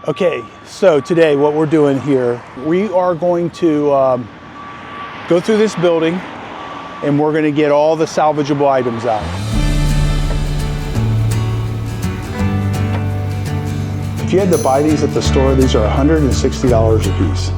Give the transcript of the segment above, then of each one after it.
Okay, so today what we're doing here, we are going to go through this building and we're going to get all the salvageable items out. If you had to buy these at the store, these are $160 a piece.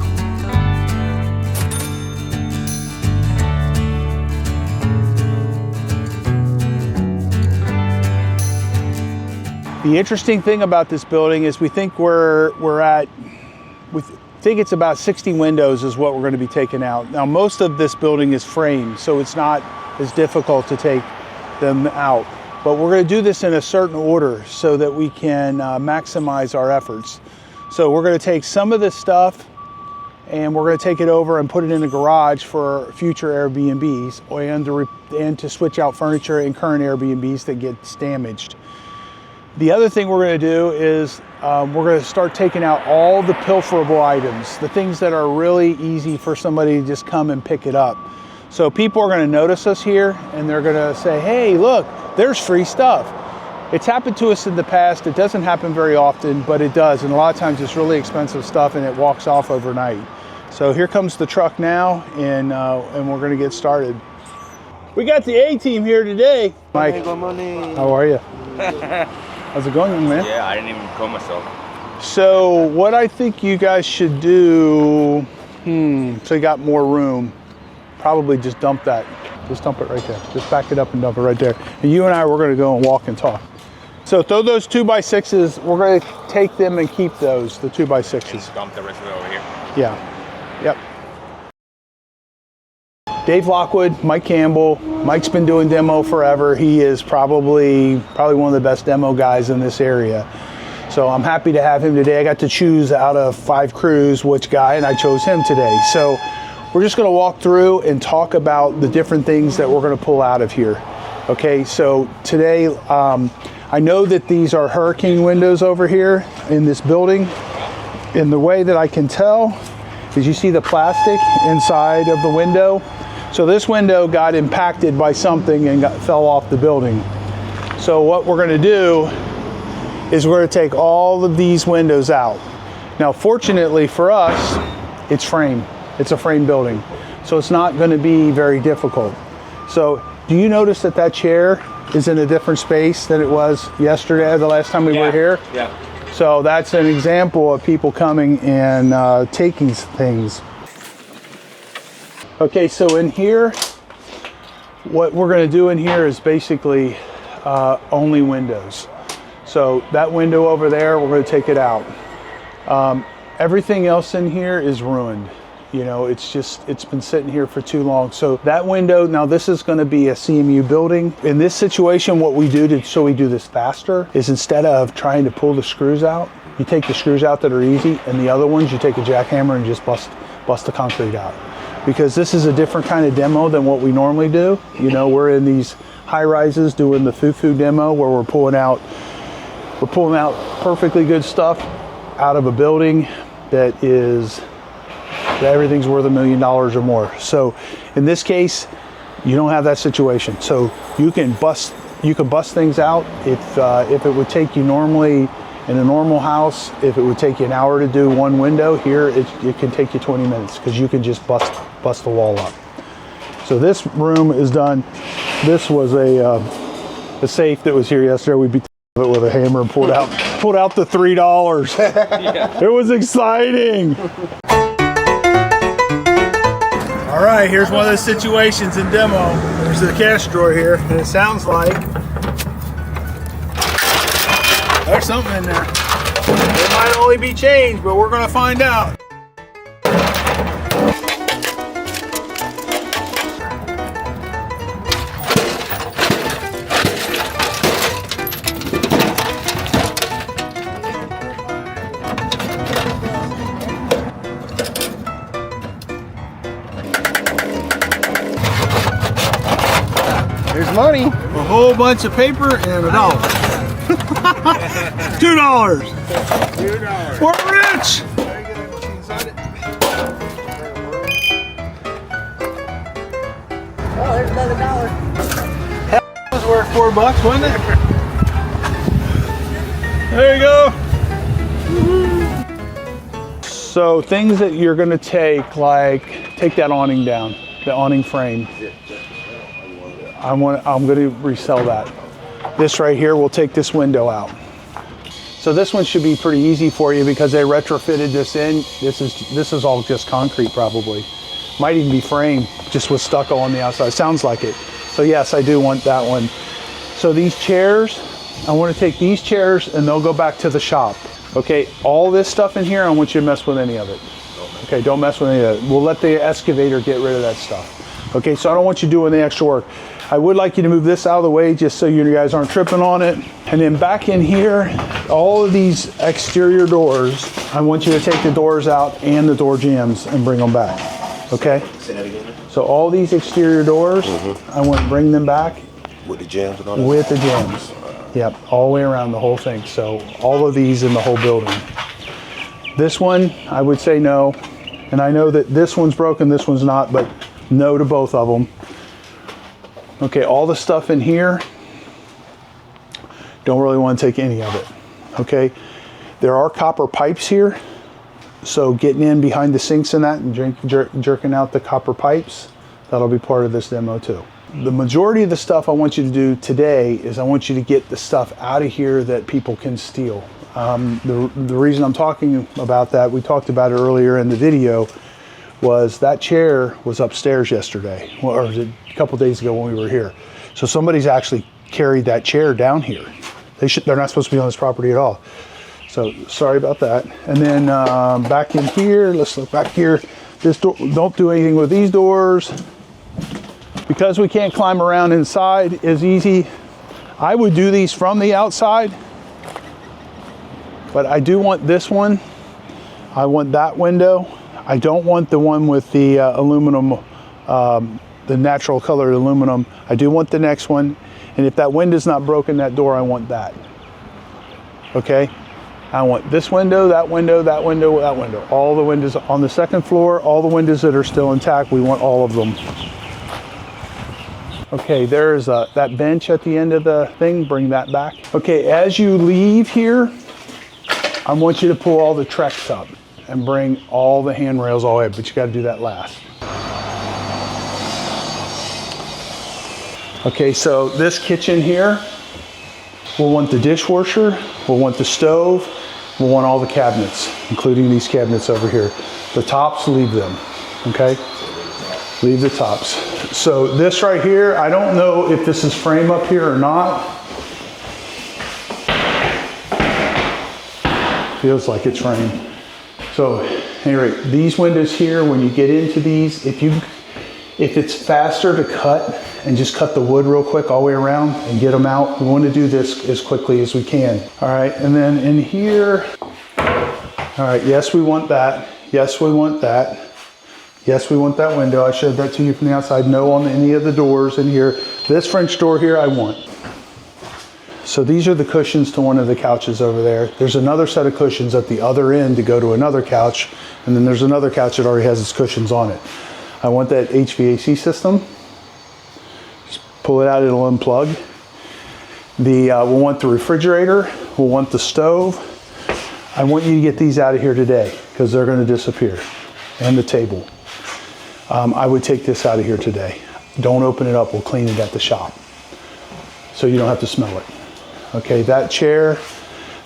The interesting thing about this building is we think we think it's about 60 windows is what we're going to be taking out. Now most of this building is framed, so it's not as difficult to take them out. But we're going to do this in a certain order so that we can maximize our efforts. So we're going to take some of this stuff and we're going to take it over and put it in a garage for future Airbnbs and to switch out furniture in current Airbnbs that gets damaged. The other thing we're going to do is we're going to start taking out all the pilferable items, the things that are really easy for somebody to just come and pick it up. So people are going to notice us here and they're going to say, hey, look, there's free stuff. It's happened to us in the past. It doesn't happen very often, but it does. And a lot of times it's really expensive stuff and it walks off overnight. So here comes the truck now and we're going to get started. We got the A-team here today. Mike, how are you? How's it going, young man? Yeah, I didn't even call myself. So what I think you guys should do, so you got more room, probably just dump that. Just dump it right there. Just back it up and dump it right there. And you and I, we're gonna go and walk and talk. So throw those 2x6s, we're gonna take them and keep those, the 2x6s. Just dump the rest of it over here. Yeah, yep. Dave Lockwood, Mike Campbell. Mike's been doing demo forever. He is probably one of the best demo guys in this area. So I'm happy to have him today. I got to choose out of 5 crews which guy, and I chose him today. So we're just gonna walk through and talk about the different things that we're gonna pull out of here. Okay, so today, I know that these are hurricane windows over here in this building. And the way that I can tell is you see the plastic inside of the window. So this window got impacted by something and fell off the building. So what we're gonna do is we're gonna take all of these windows out. Now, fortunately for us, it's frame. It's a frame building. So it's not gonna be very difficult. So do you notice that that chair is in a different space than it was yesterday, the last time we were here? Yeah. So that's an example of people coming and taking things. Okay, so in here, what we're going to do in here is basically only windows. So that window over there, we're going to take it out. Everything else in here is ruined. You know, it's been sitting here for too long. So that window, now this is going to be a CMU building. In this situation, what we do so we do this faster is instead of trying to pull the screws out, you take the screws out that are easy, and the other ones you take a jackhammer and just bust the concrete out. Because this is a different kind of demo than what we normally do. You know, we're in these high rises doing the foo-foo demo where we're pulling out perfectly good stuff out of a building that everything's worth $1 million or more. So in this case, you don't have that situation. So you can bust things out. If it would take you normally in a normal house, if it would take you an hour to do one window, here it can take you 20 minutes because you can just bust the wall up. So this room is done. This was a safe that was here yesterday. We beat it with a hammer and pulled out the $3. Yeah. It was exciting. All right, here's one of the situations in demo. There's the cash drawer here, and it sounds like there's something in there. It might only be change, but we're gonna find out. There's money. A whole bunch of paper and $1. $2. $2. We're rich. Oh, there's another $1. Hell, it was worth $4, wasn't it? There you go. So things that you're gonna take, like take that awning down, the awning frame. I'm gonna resell that. This right here, we'll take this window out. So this one should be pretty easy for you because they retrofitted this in. This is all just concrete probably. Might even be frame, just with stucco on the outside. Sounds like it. So yes, I do want that one. So these chairs, I want to take these chairs and they'll go back to the shop. Okay, all this stuff in here, I want you to mess with any of it. Okay, don't mess with any of it. We'll let the excavator get rid of that stuff. Okay, so I don't want you doing the extra work. I would like you to move this out of the way just so you guys aren't tripping on it. And then back in here, all of these exterior doors, I want you to take the doors out and the door jambs and bring them back. Okay? Say that again. So all these exterior doors, I want to bring them back. With the jams and all that? With the jambs. Yep, all the way around the whole thing. So all of these in the whole building. This one, I would say no. And I know that this one's broken, this one's not, but no to both of them. Okay, all the stuff in here, don't really want to take any of it. Okay, there are copper pipes here. So getting in behind the sinks and that and jerking out the copper pipes, that'll be part of this demo too. The majority of the stuff I want you to do today is I want you to get the stuff out of here that people can steal. The reason I'm talking about that, we talked about it earlier in the video, was that chair was upstairs yesterday, or a couple days ago when we were here. So somebody's actually carried that chair down here. They're not supposed to be on this property at all. So sorry about that. And then back in here, let's look back here. This door, don't do anything with these doors. Because we can't climb around inside is easy. I would do these from the outside, but I do want this one. I want that window. I don't want the one with the aluminum, the natural colored aluminum. I do want the next one. And if that window's not broken, that door, I want that. Okay? I want this window, that window, that window, that window. All the windows on the second floor, all the windows that are still intact, we want all of them. Okay, there's that bench at the end of the thing, bring that back. Okay, as you leave here, I want you to pull all the Trex up and bring all the handrails all the way up, but you gotta do that last. Okay, so this kitchen here, we'll want the dishwasher, we'll want the stove, we'll want all the cabinets, including these cabinets over here. The tops, leave them, okay? Leave the tops. So this right here, I don't know if this is frame up here or not. Feels like it's frame. So anyway, these windows here, when you get into these, if it's faster to cut and just cut the wood real quick all the way around and get them out, we want to do this as quickly as we can. All right, and then in here, all right, yes, we want that. Yes, we want that. Yes, we want that window. I showed that to you from the outside. No on any of the doors in here. This French door here, I want. So these are the cushions to one of the couches over there. There's another set of cushions at the other end to go to another couch. And then there's another couch that already has its cushions on it. I want that HVAC system. Just pull it out, it'll unplug. We'll want the refrigerator. We'll want the stove. I want you to get these out of here today because they're going to disappear. And the table. I would take this out of here today. Don't open it up, we'll clean it at the shop. So you don't have to smell it. Okay, that chair,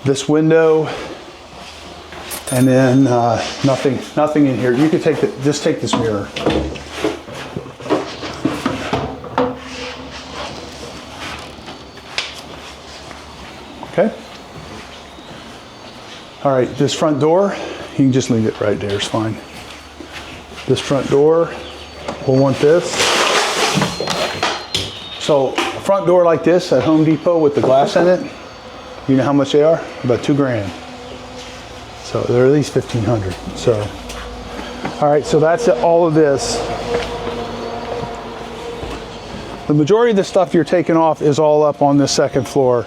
this window, and then nothing in here. You could just take this mirror. Okay. All right, this front door, you can just leave it right there, it's fine. This front door, we'll want this. So a front door like this at Home Depot with the glass in it, you know how much they are? About $2 grand. So they're at least $1,500. So, all right, so that's all of this. The majority of the stuff you're taking off is all up on this second floor.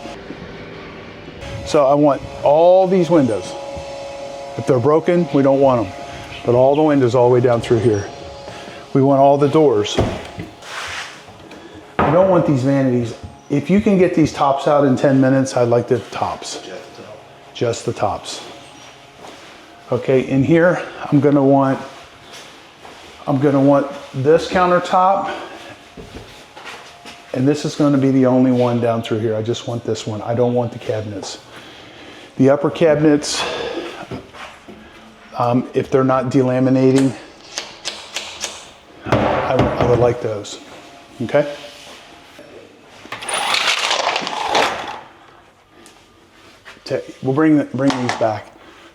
So I want all these windows. If they're broken, we don't want them. But all the windows all the way down through here. We want all the doors. I don't want these vanities. If you can get these tops out in 10 minutes, I'd like the tops. Just the tops. Okay, in here, I'm gonna want this countertop, and this is gonna be the only one down through here. I just want this one. I don't want the cabinets. The upper cabinets, if they're not delaminating, I would like those, okay? We'll bring these back.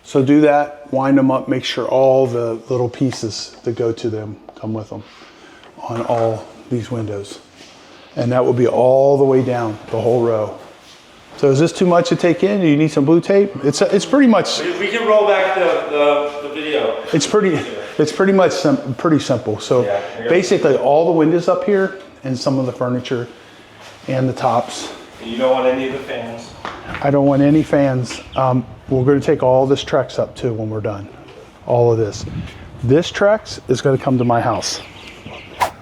So do that, wind them up, make sure all the little pieces that go to them come with them on all these windows. And that will be all the way down, the whole row. So is this too much to take in? Do you need some blue tape? It's pretty much. We can roll back the video. It's pretty much pretty simple. So Yeah, basically all the windows up here and some of the furniture and the tops. You don't want any of the fans. I don't want any fans. We're going to take all this Trex up too when we're done. All of this. This Trex is going to come to my house.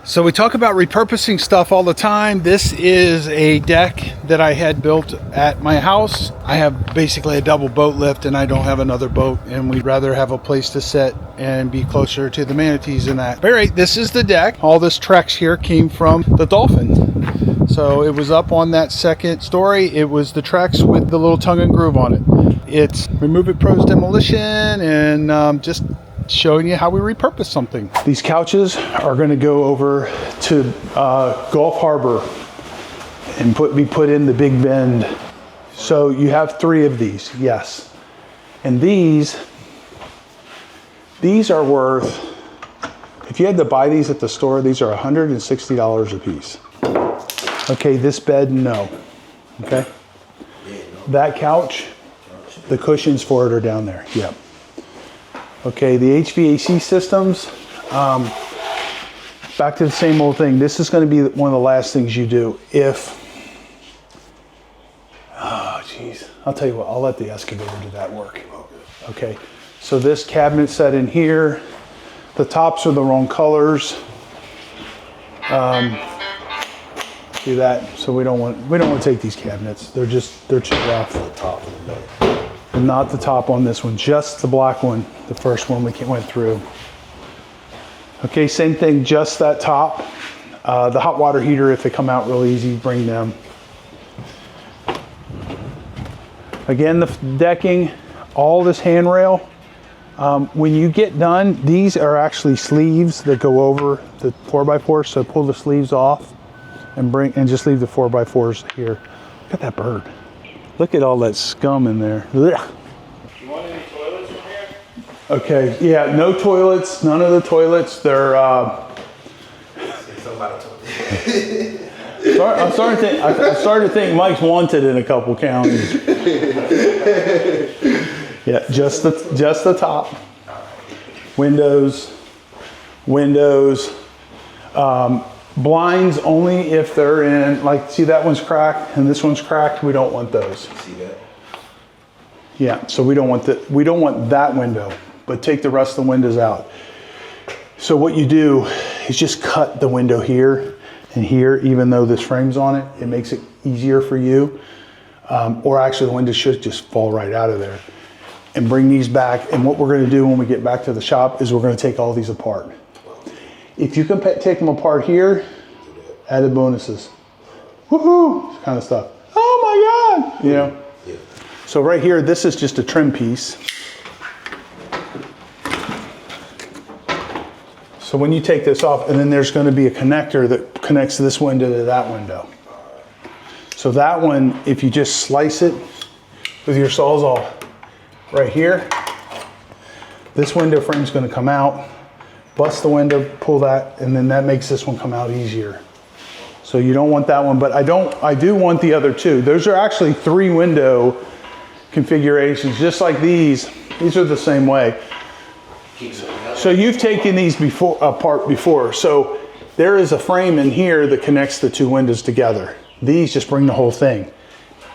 So we talk about repurposing stuff all the time. This is a deck that I had built at my house. I have basically a double boat lift and I don't have another boat, and we'd rather have a place to sit and be closer to the manatees and that. All right, this is the deck. All this Trex here came from the Dolphin. So it was up on that second story. It was the Trex with the little tongue and groove on it. It's Remove It Pro's Demolition, and just showing you how we repurpose something. These couches are going to go over to Gulf Harbor and be put in the Big Bend. So you have 3 of these, yes. And these are worth, if you had to buy these at the store, these are $160 a piece. Okay, this bed, no. Okay. That couch, the cushions for it are down there. Yep. Okay, the HVAC systems, back to the same old thing. This is going to be one of the last things you do oh geez, I'll tell you what, I'll let the excavator do that work. Okay, so this cabinet set in here, the tops are the wrong colors. Do that, so we don't want to take these cabinets. They're too rough. And not the top on this one, just the black one, the first one we went through. Okay, same thing, just that top. The hot water heater, if they come out real easy, bring them. Again, the decking, all this handrail. When you get done, these are actually sleeves that go over the 4x4, so pull the sleeves off and just leave the 4x4s here. Look at that bird. Look at all that scum in there. Ugh. You want any toilets in here? Okay, yeah, no toilets, none of the toilets. They're, I'm starting to think Mike's wanted in a couple counties. Yeah, just the top. Windows. Blinds only if they're in, like, see that one's cracked and this one's cracked. We don't want those. See that? Yeah, so we don't want that window, but take the rest of the windows out. So what you do is just cut the window here and here, even though this frame's on it. It makes it easier for you. Or actually the window should just fall right out of there. And bring these back. And what we're going to do when we get back to the shop is we're going to take all these apart. If you can take them apart here, added bonuses. Woohoo! Kind of stuff. Oh my God! You know? Yeah. So right here, this is just a trim piece. So when you take this off, and then there's going to be a connector that connects this window to that window. So that one, if you just slice it with your Sawzall right here, this window frame is going to come out. Bust the window, pull that, and then that makes this one come out easier. So you don't want that one, but I do want the other 2. Those are actually 3 window configurations, just like these. These are the same way. So you've taken these apart before. So there is a frame in here that connects the 2 windows together. These just bring the whole thing.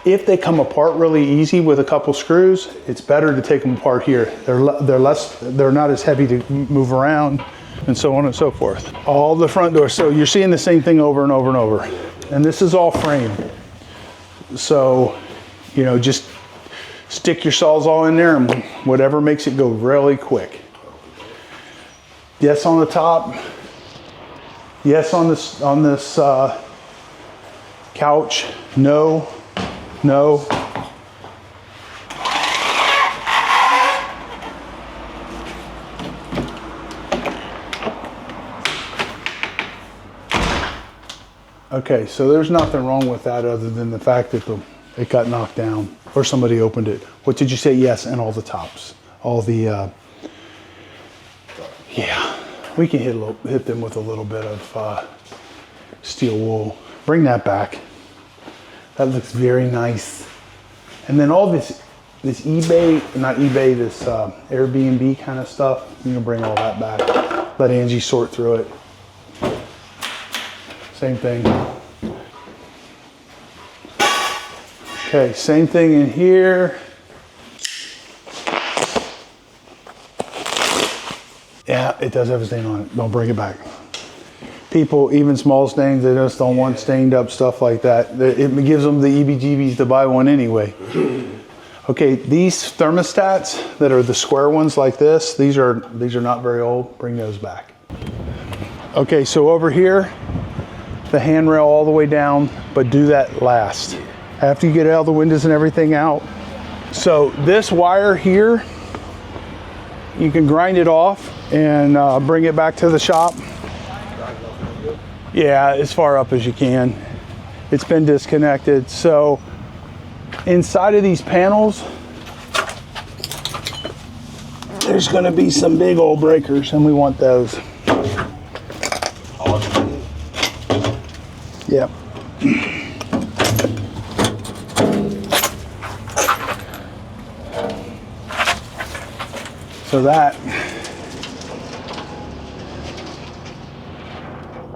If they come apart really easy with a couple screws, it's better to take them apart here. They're not as heavy to move around, and so on and so forth. All the front doors. So you're seeing the same thing over and over and over. And this is all frame. So, you know, just Stick your Sawzall in there and whatever makes it go really quick. Yes on the top. Yes on this couch. No. No. Okay, so there's nothing wrong with that other than the fact that it got knocked down or somebody opened it. What did you say? Yes, and all the tops. All the, yeah, we can hit them with a little bit of steel wool. Bring that back. That looks very nice. And then all this eBay, not eBay, this Airbnb kind of stuff, you can bring all that back. Let Angie sort through it. Same thing. Okay, same thing in here. Yeah, it does have a stain on it. Don't bring it back. People, even small stains, they just don't want stained up stuff like that. It gives them the EBGBs to buy one anyway. Okay, these thermostats that are the square ones like this, these are not very old. Bring those back. Okay, so over here, the handrail all the way down, but do that last. After you get all the windows and everything out. So this wire here, you can grind it off and bring it back to the shop. Yeah, as far up as you can. It's been disconnected. So inside of these panels, there's gonna be some big old breakers and we want those. Yep. So that,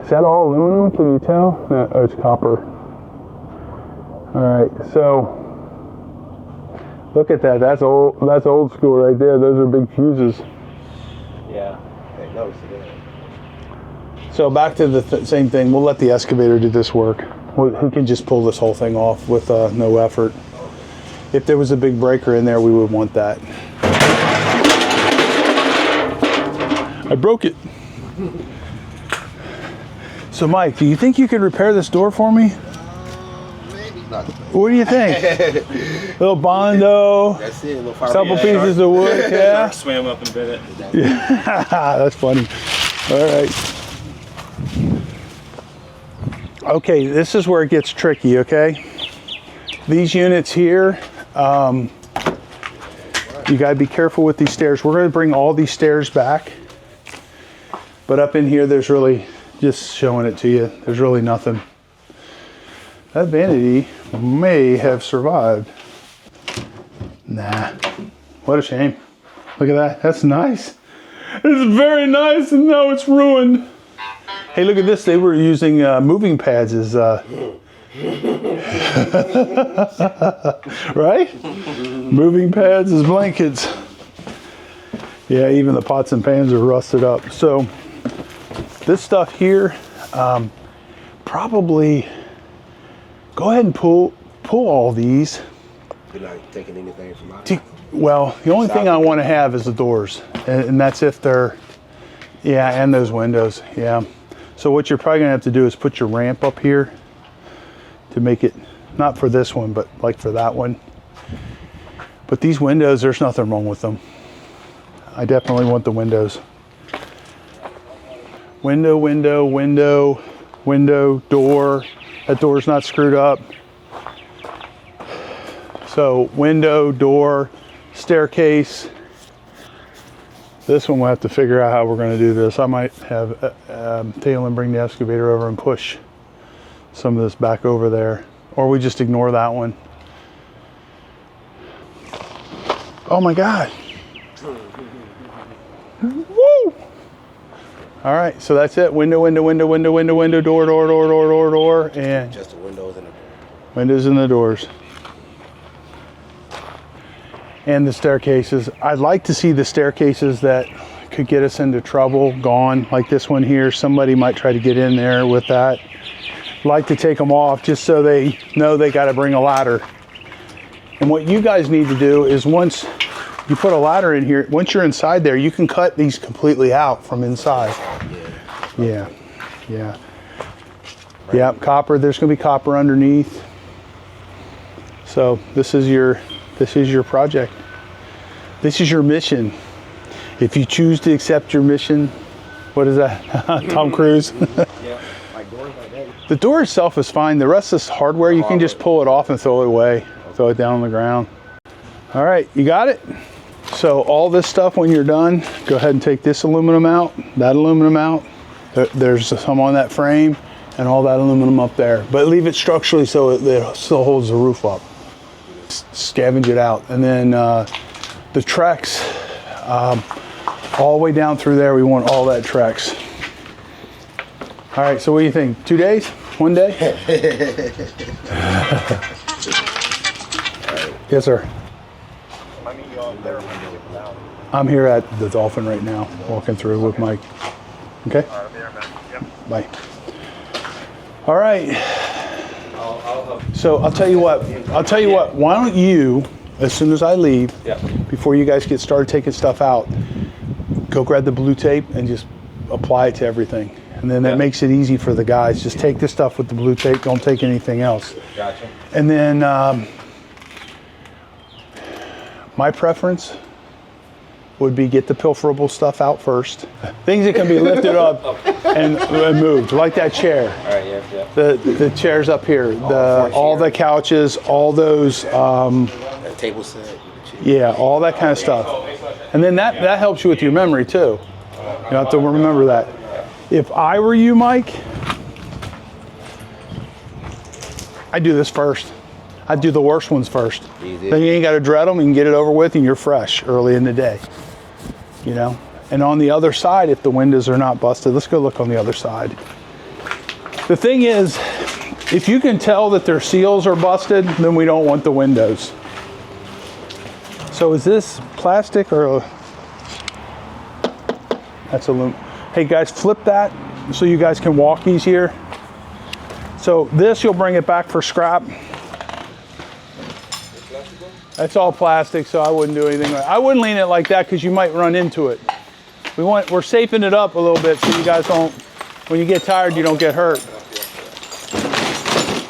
is that all aluminum? Can you tell? No, oh, it's copper. All right, so look at that. That's old school right there. Those are big fuses. Yeah, I noticed it. So back to the same thing. We'll let the excavator do this work. He can just pull this whole thing off with no effort. If there was a big breaker in there, we would want that. I broke it. So Mike, do you think you could repair this door for me? Maybe not. What do you think? Little Bondo. That's it. A Couple pieces of wood. Yeah. Swam up and bit it. Yeah. That's funny. All right. Okay, this is where it gets tricky, okay? These units here, you gotta be careful with these stairs. We're gonna bring all these stairs back, but up in here, there's really, just showing it to you, there's really nothing. That vanity may have survived. Nah, what a shame. Look at that, that's nice. It's very nice, and now it's ruined. Hey, look at this. They were using moving pads as, right? Moving pads as blankets. Yeah, even the pots and pans are rusted up. So this stuff here, probably go ahead and pull all these. You're not taking anything from out. Well, the only thing I want to have is the doors, and that's if they're, yeah, and those windows, yeah. So what you're probably gonna have to do is put your ramp up here to make it, not for this one, but like for that one. But these windows, there's nothing wrong with them. I definitely want the windows. Window, window, window, window, door. That door's not screwed up. So window, door, staircase. This one we'll have to figure out how we're going to do this. I might have Taylor bring the excavator over and push some of this back over there. Or we just ignore that one. Oh my God. Woo! All right, so that's it. Window, window, window, window, window, window, door, door, door, door, door, door, and Just the windows and the door. windows and the doors. And the staircases. I'd like to see the staircases that could get us into trouble gone, like this one here. Somebody might try to get in there with that. Like to take them off just so they know they got to bring a ladder. And what you guys need to do is once you put a ladder in here, once you're inside there, you can cut these completely out from inside. Yeah. Yeah, copper, there's gonna be copper underneath. So this is your project. This is your mission. If you choose to accept your mission, what is that? Tom Cruise? The door itself is fine. The rest of this hardware, you can just pull it off and throw it away. Throw it down on the ground. All right, you got it? So all this stuff, when you're done, go ahead and take this aluminum out, that aluminum out. There's some on that frame and all that aluminum up there. But leave it structurally so it still holds the roof up. Scavenge it out. And then the Trex, all the way down through there, we want all that Trex. All right, so what do you think? 2 days? 1 day? Yes, sir. I'm here at the Dolphin right now, walking through with Mike. Okay? Bye. All right. So I'll tell you what. Why don't you, as soon as I leave, before you guys get started taking stuff out, go grab the blue tape and just apply it to everything. And then that makes it easy for the guys. Just take this stuff with the blue tape. Don't take anything else. Gotcha. And then my preference would be get the pilferable stuff out first. Things that can be lifted up and moved, like that chair. All right, yeah. The chairs up here, all the couches, all those. That table set. Yeah, all that kind of stuff. And then that helps you with your memory too. You have to remember that. If I were you, Mike, I'd do this first. I'd do the worst ones first. Easy. Then you ain't got to dread them. You can get it over with and you're fresh early in the day. You know? And on the other side, if the windows are not busted, let's go look on the other side. The thing is, if you can tell that their seals are busted, then we don't want the windows. So is this plastic or that's aluminum? Hey guys, flip that so you guys can walk easier. So this, you'll bring it back for scrap. That's all plastic, so I wouldn't do anything. I wouldn't lean it like that because you might run into it. We're safing it up a little bit so you guys don't, when you get tired, you don't get hurt.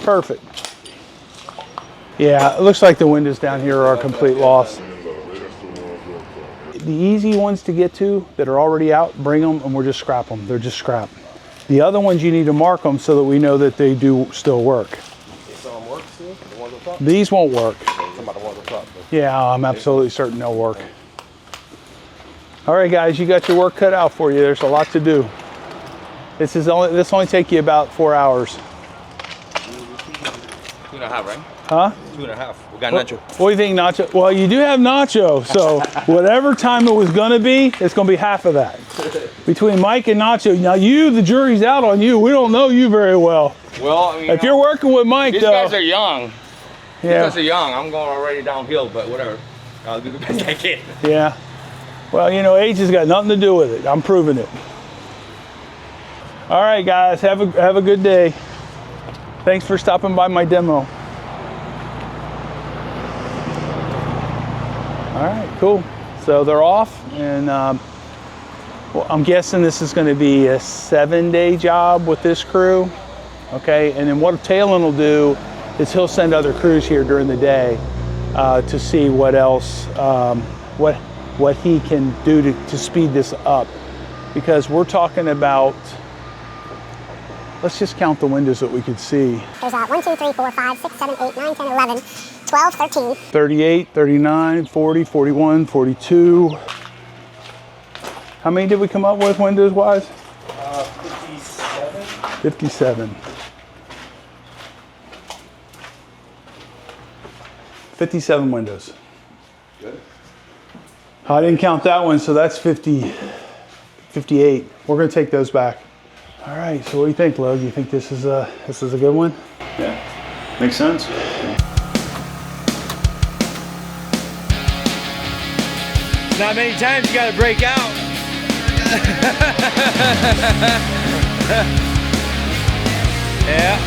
Perfect. Yeah, it looks like the windows down here are a complete loss. The easy ones to get to that are already out, bring them and we'll just scrap them. They're just scrap. The other ones you need to mark them so that we know that they do still work. These won't work. Yeah, I'm absolutely certain they'll work. All right, guys, you got your work cut out for you. There's a lot to do. This only take you about 4 hours. 2.5, right? Huh? 2.5. We got Nacho. What do you think, Nacho? Well, you do have Nacho, so whatever time it was gonna be, it's gonna be half of that. Between Mike and Nacho. Now the jury's out on you. We don't know you very well. Well, I mean, if you're working with Mike, these though. guys are young. Yeah. These guys are young. I'm going already downhill, but whatever. I'll do the best I can. Yeah. Well, you know, age has got nothing to do with it. I'm proving it. All right, guys, have a good day. Thanks for stopping by my demo. All right, cool. So they're off, and well, I'm guessing this is going to be a 7-day job with this crew. Okay, and then what Talon will do is he'll send other crews here during the day to see what else, what he can do to speed this up, because we're talking about. Let's just count the windows that we could see. There's 1, 2, 3, 4, 5, 6, 7, 8, 9, 10, 11, 12, 13. 38, 39, 40, 41, 42. How many did we come up with windows-wise? 57. 57. 57 windows. Good. I didn't count that one, so that's 50, 58. We're gonna take those back. All right, so what do you think, Lug? You think this is a good one? Yeah, makes sense. Not many times you gotta break out. Yeah.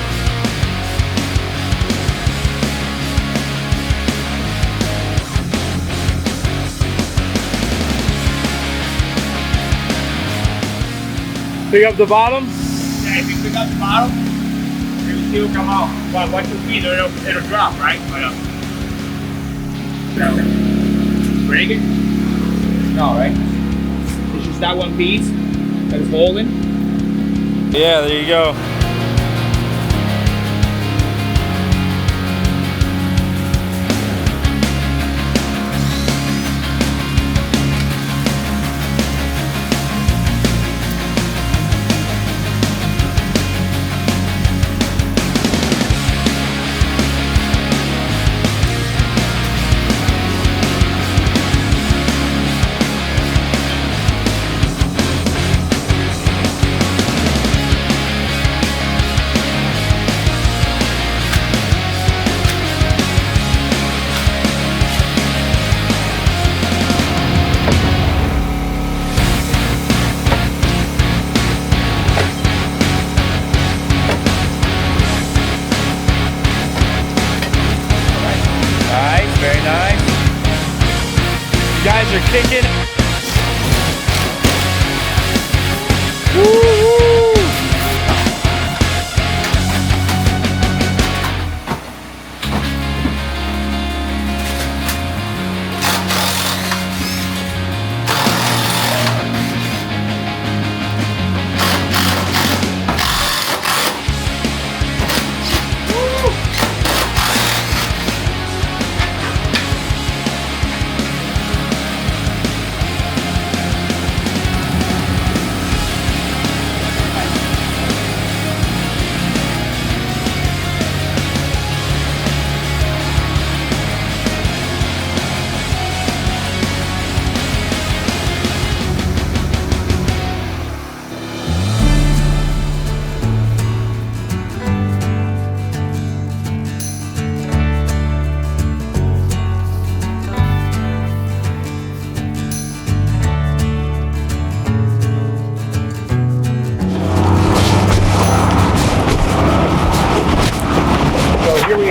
Pick up the bottom? Yeah, if you pick up the bottom, it will still come out. But once you feed it, it'll drop, right? Break it? No, right? It's just that one piece that is holding. Yeah, there you go. Very nice. You guys are kicking. Woo-hoo.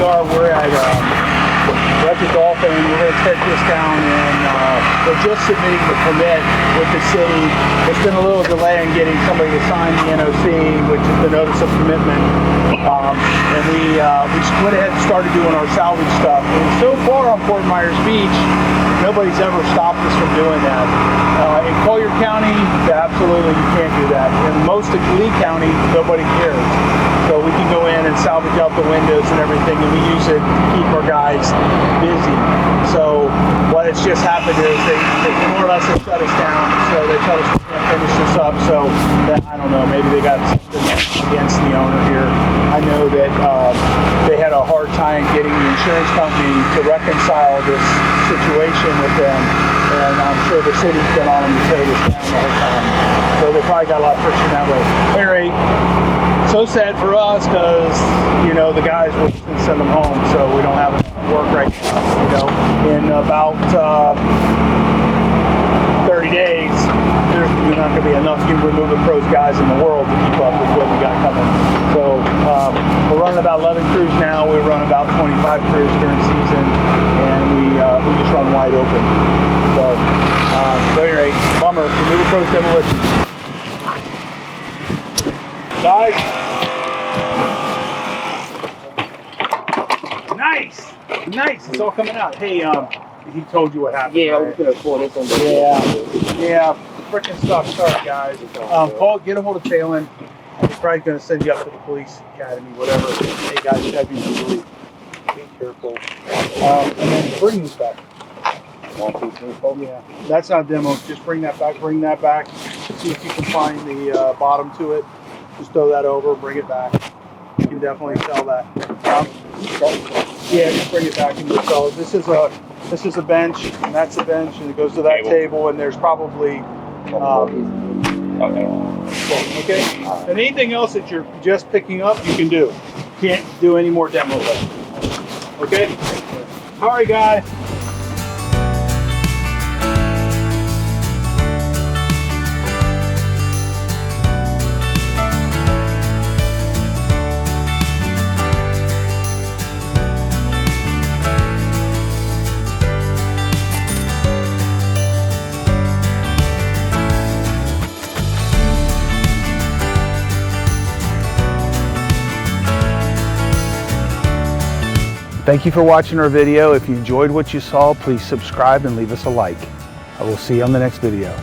We're at the Dolphin. We're going to take this down, and we're just submitting the permit with the city. There's been a little delay in getting somebody to sign the NOC, which is the notice of commitment. And we just went ahead and started doing our salvage stuff. And so far on Fort Myers Beach, nobody's ever stopped us from doing that. In Collier County, absolutely you can't do that. In most of Lee County, nobody cares. So we can go in and salvage out the windows and everything, and we use it to keep our guys busy. So what has just happened is they more or less have shut us down. So they tell us we can't finish this up. So that, I don't know, maybe they got something against the owner here. I know that they had a hard time getting the insurance company to reconcile this situation with them, and I'm sure the city's been on them to tear this down the whole time. So they probably got a lot of friction that way. Anyway, so sad for us because, you know, the guys will send them home, so we don't have enough work right now. You know, in about 30 days, there's not going to be enough human moving pros guys in the world to keep up with what we got coming. So we're running about 11 crews now. We run about 25 crews during season, and we just run wide open. So anyway, bummer. Moving pros demolition. Guys. Nice. It's all coming out. Hey, he told you what happened. Yeah, I right? was gonna pull this on the Yeah. Freaking stuff. Sorry, guys. Get a hold of Talon. He's probably gonna send you up to the police academy, whatever. Hey guys, you gotta be really careful. And then bring this back. Yeah, that's not demo. Just bring that back. See if you can find the bottom to it. Just throw that over. Bring it back. You can definitely sell that. Yeah, just bring it back and just sell it. This is a bench, and that's a bench, and it goes to that table, and there's probably okay. And anything else that you're just picking up, you can do. Can't do any more demo. Okay. All right, guys. Thank you for watching our video. If you enjoyed what you saw, please subscribe and leave us a like. I will see you on the next video.